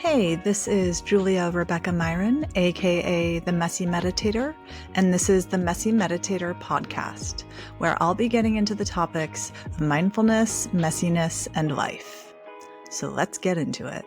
Hey, this is Julia Rebecca Myron, aka The Messy Meditator, and this is the Messy Meditator podcast, where I'll be getting into the topics of mindfulness, messiness, and life. So let's get into it.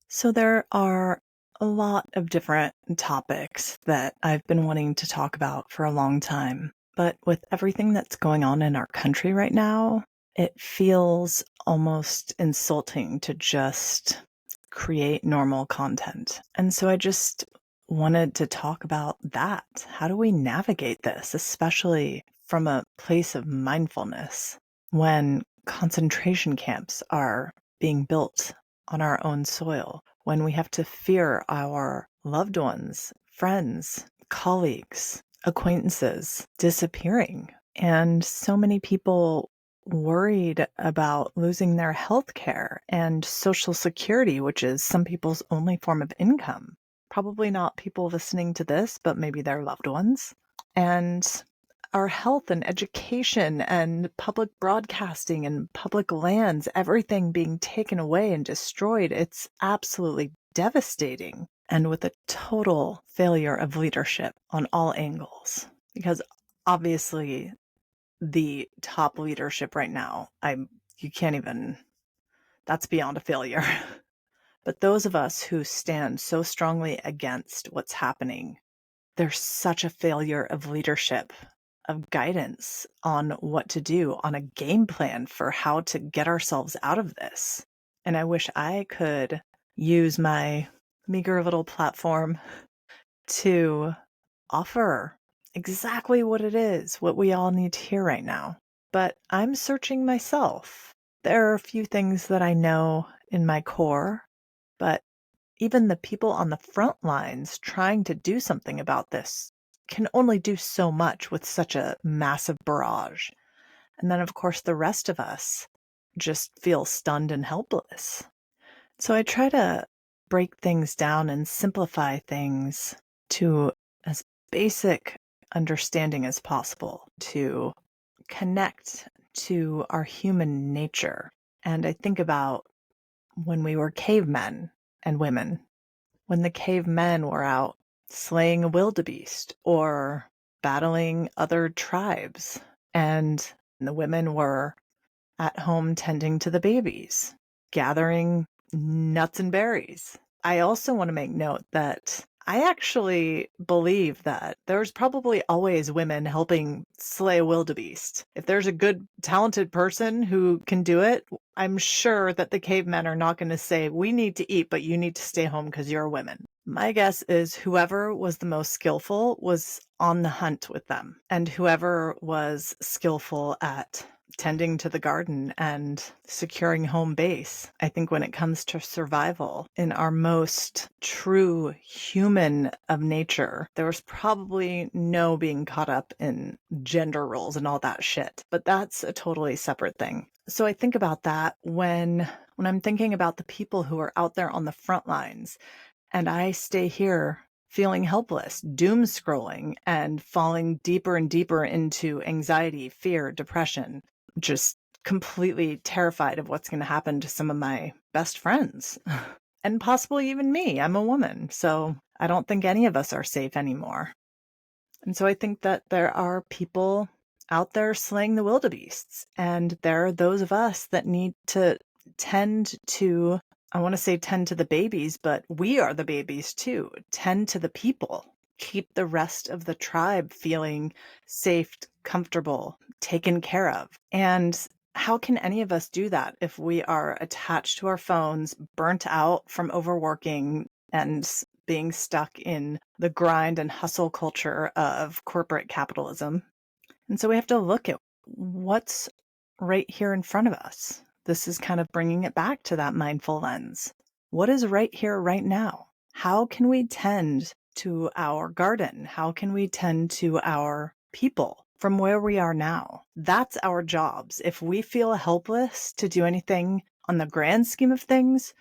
So there are a lot of different topics that I've been wanting to talk about for a long time, but with everything that's going on in our country right now, it feels almost insulting to just create normal content. And so I just wanted to talk about that. How do we navigate this, especially from a place of mindfulness when concentration camps are being built on our own soil, when we have to fear our loved ones, friends, colleagues, acquaintances disappearing, and so many people worried about losing their health care and social security, which is some people's only form of income. Probably not people listening to this, but maybe their loved ones. And our health and education and public broadcasting and public lands, everything being taken away and destroyed. It's absolutely devastating. And with a total failure of leadership on all angles. Because obviously the top leadership right now, you can't even, that's beyond a failure. But those of us who stand so strongly against what's happening, there's such a failure of leadership, of guidance on what to do, on a game plan for how to get ourselves out of this. And I wish I could use my meager little platform to offer exactly what it is, what we all need to hear right now. But I'm searching myself. There are a few things that I know in my core, but even the people on the front lines trying to do something about this can only do so much with such a massive barrage. And then, of course, the rest of us just feel stunned and helpless. So I try to break things down and simplify things to as basic understanding as possible, to connect to our human nature. And I think about when we were cavemen and women, when the cavemen were out slaying a wildebeest or battling other tribes, and the women were at home tending to the babies, gathering nuts and berries. I also want to make note that I actually believe that there's probably always women helping slay a wildebeest. If there's a good, talented person who can do it, I'm sure that the cavemen are not going to say, we need to eat, but you need to stay home because you're women. My guess is whoever was the most skillful was on the hunt with them, and whoever was skillful at tending to the garden and securing home base. I think when it comes to survival in our most true human of nature, there was probably no being caught up in gender roles and all that shit. But that's a totally separate thing. So I think about that when I'm thinking about the people who are out there on the front lines, and I stay here feeling helpless, doom scrolling, and falling deeper and deeper into anxiety, fear, depression, just completely terrified of what's going to happen to some of my best friends and possibly even me. I'm a woman, so I don't think any of us are safe anymore. And so I think that there are people out there slaying the wildebeests, and there are those of us that need to tend to, I want to say tend to the babies, but we are the babies too. Tend to the people. Keep the rest of the tribe feeling safe, comfortable, taken care of. And how can any of us do that if we are attached to our phones, burnt out from overworking and being stuck in the grind and hustle culture of corporate capitalism? And so we have to look at what's right here in front of us. This is kind of bringing it back to that mindful lens. What is right here, right now? How can we tend to our garden? How can we tend to our people from where we are now? That's our jobs. If we feel helpless to do anything on the grand scheme of things,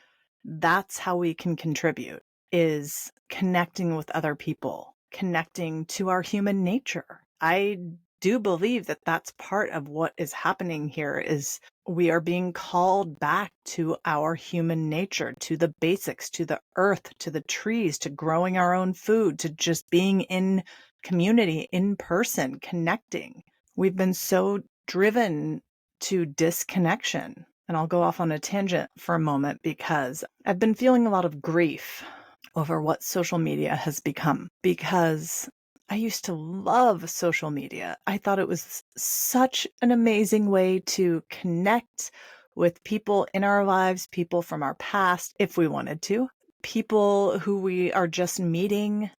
that's how we can contribute, is connecting with other people, connecting to our human nature. I do believe that that's part of what is happening here is we are being called back to our human nature, to the basics, to the earth, to the trees, to growing our own food, to just being in community, in person, connecting. We've been so driven to disconnection. And I'll go off on a tangent for a moment because I've been feeling a lot of grief over what social media has become, because I used to love social media. I thought it was such an amazing way to connect with people in our lives, people from our past, if we wanted to, people who we are just meeting.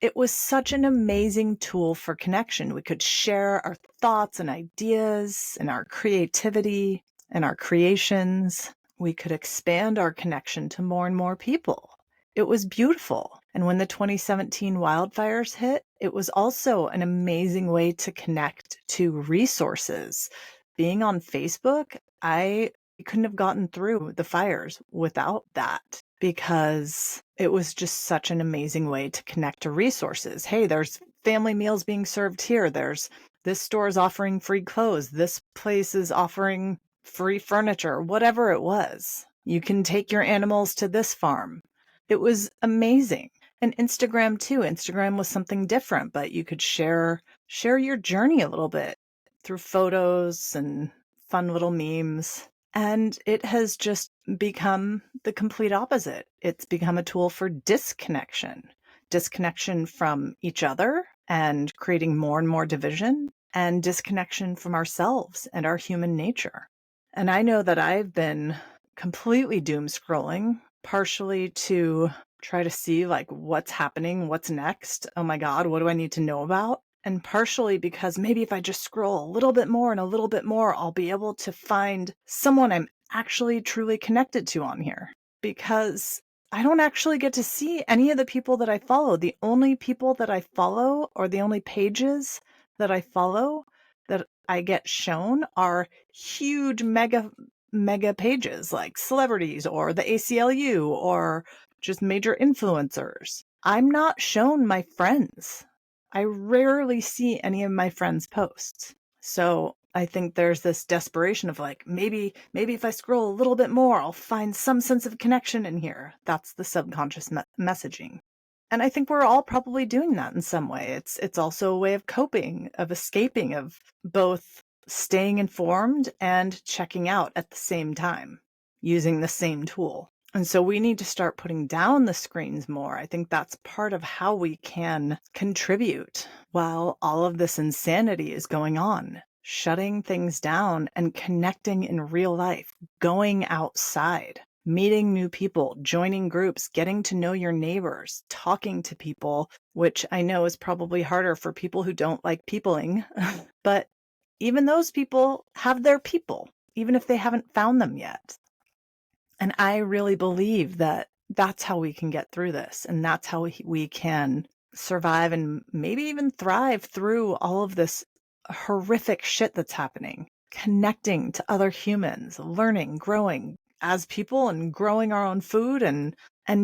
It was such an amazing tool for connection. We could share our thoughts and ideas and our creativity and our creations. We could expand our connection to more and more people. It was beautiful. And when the 2017 wildfires hit, it was also an amazing way to connect to resources. Being on Facebook, I couldn't have gotten through the fires without that, because it was just such an amazing way to connect to resources. Hey, there's family meals being served here. This store is offering free clothes. This place is offering free furniture, whatever it was. You can take your animals to this farm. It was amazing. And Instagram too. Instagram was something different, but you could share your journey a little bit through photos and fun little memes. And it has just become the complete opposite. It's become a tool for disconnection from each other and creating more and more division, and disconnection from ourselves and our human nature. And I know that I've been completely doom scrolling, partially to try to see like what's happening, what's next. Oh my God, what do I need to know about? And partially because maybe if I just scroll a little bit more and a little bit more, I'll be able to find someone I'm actually truly connected to on here. Because I don't actually get to see any of the people that I follow. The only people that I follow, or the only pages that I follow that I get shown, are huge mega pages like celebrities or the ACLU or just major influencers. I'm not shown my friends. I rarely see any of my friends' posts. So I think there's this desperation of like, maybe if I scroll a little bit more, I'll find some sense of connection in here. That's the subconscious messaging. And I think we're all probably doing that in some way. It's also a way of coping, of escaping, of both staying informed and checking out at the same time, using the same tool. And so we need to start putting down the screens more. I think that's part of how we can contribute while all of this insanity is going on. Shutting things down and connecting in real life, going outside, meeting new people, joining groups, getting to know your neighbors, talking to people, which I know is probably harder for people who don't like peopling. But even those people have their people, even if they haven't found them yet. And I really believe that that's how we can get through this. And that's how we can survive and maybe even thrive through all of this horrific shit that's happening. Connecting to other humans, learning, growing as people, and growing our own food, and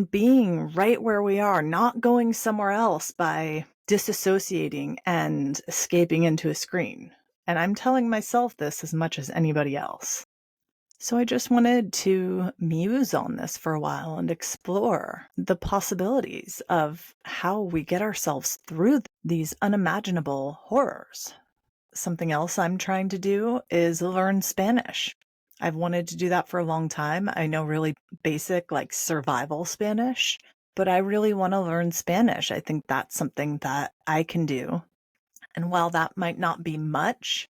being right where we are, not going somewhere else by disassociating and escaping into a screen. And I'm telling myself this as much as anybody else. So I just wanted to muse on this for a while and explore the possibilities of how we get ourselves through these unimaginable horrors. Something else I'm trying to do is learn Spanish. I've wanted to do that for a long time. I know really basic, like survival Spanish, but I really want to learn Spanish. I think that's something that I can do. And while that might not be much,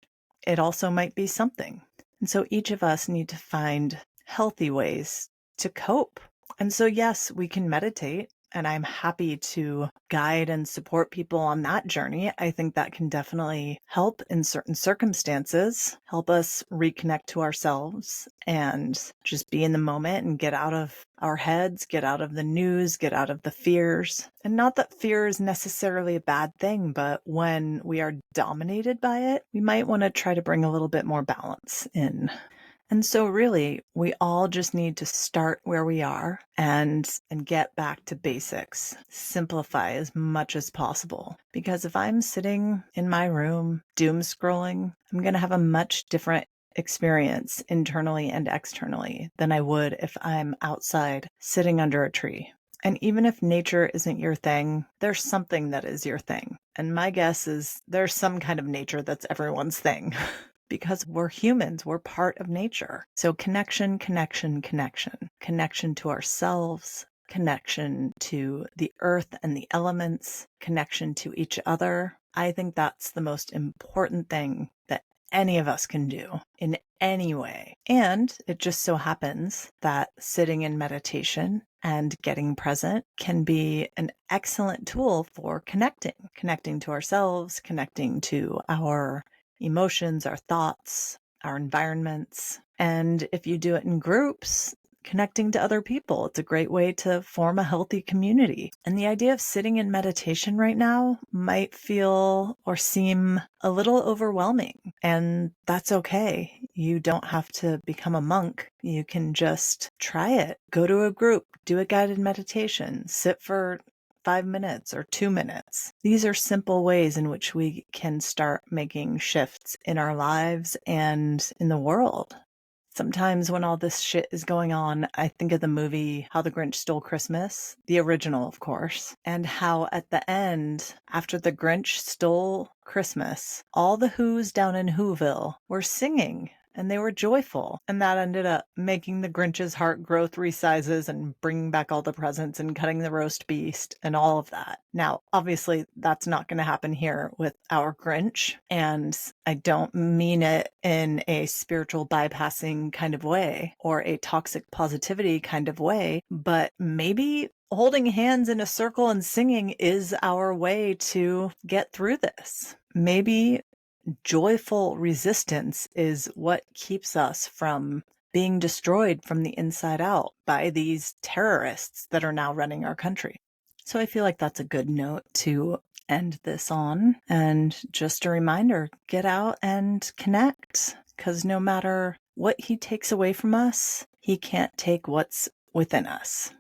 it also might be something. And so each of us need to find healthy ways to cope. And so, yes, we can meditate, and I'm happy to guide and support people on that journey. I think that can definitely help in certain circumstances, help us reconnect to ourselves and just be in the moment and get out of our heads, get out of the news, get out of the fears. And not that fear is necessarily a bad thing, but when we are dominated by it, we might want to try to bring a little bit more balance in. And so really, we all just need to start where we are and get back to basics. Simplify as much as possible. Because if I'm sitting in my room doom scrolling, I'm going to have a much different experience internally and externally than I would if I'm outside sitting under a tree. And even if nature isn't your thing, there's something that is your thing. And my guess is there's some kind of nature that's everyone's thing. Because we're humans, we're part of nature. So connection, connection, connection, connection to ourselves, connection to the earth and the elements, connection to each other. I think that's the most important thing that any of us can do in any way. And it just so happens that sitting in meditation and getting present can be an excellent tool for connecting to ourselves, connecting to our emotions, our thoughts, our environments. And if you do it in groups, connecting to other people, it's a great way to form a healthy community. And the idea of sitting in meditation right now might feel or seem a little overwhelming, and that's okay. You don't have to become a monk. You can just try it. Go to a group, do a guided meditation, sit for 5 minutes or 2 minutes. These are simple ways in which we can start making shifts in our lives and in the world. Sometimes when all this shit is going on, I think of the movie How the Grinch Stole Christmas, the original, of course, and how at the end, after the Grinch stole Christmas, all the Who's down in Whoville were singing and they were joyful. And that ended up making the Grinch's heart grow 3 sizes and bringing back all the presents and cutting the roast beast and all of that. Now, obviously, that's not going to happen here with our Grinch. And I don't mean it in a spiritual bypassing kind of way or a toxic positivity kind of way, but maybe holding hands in a circle and singing is our way to get through this. Maybe joyful resistance is what keeps us from being destroyed from the inside out by these terrorists that are now running our country. So I feel like that's a good note to end this on. And just a reminder, get out and connect, because no matter what he takes away from us, he can't take what's within us.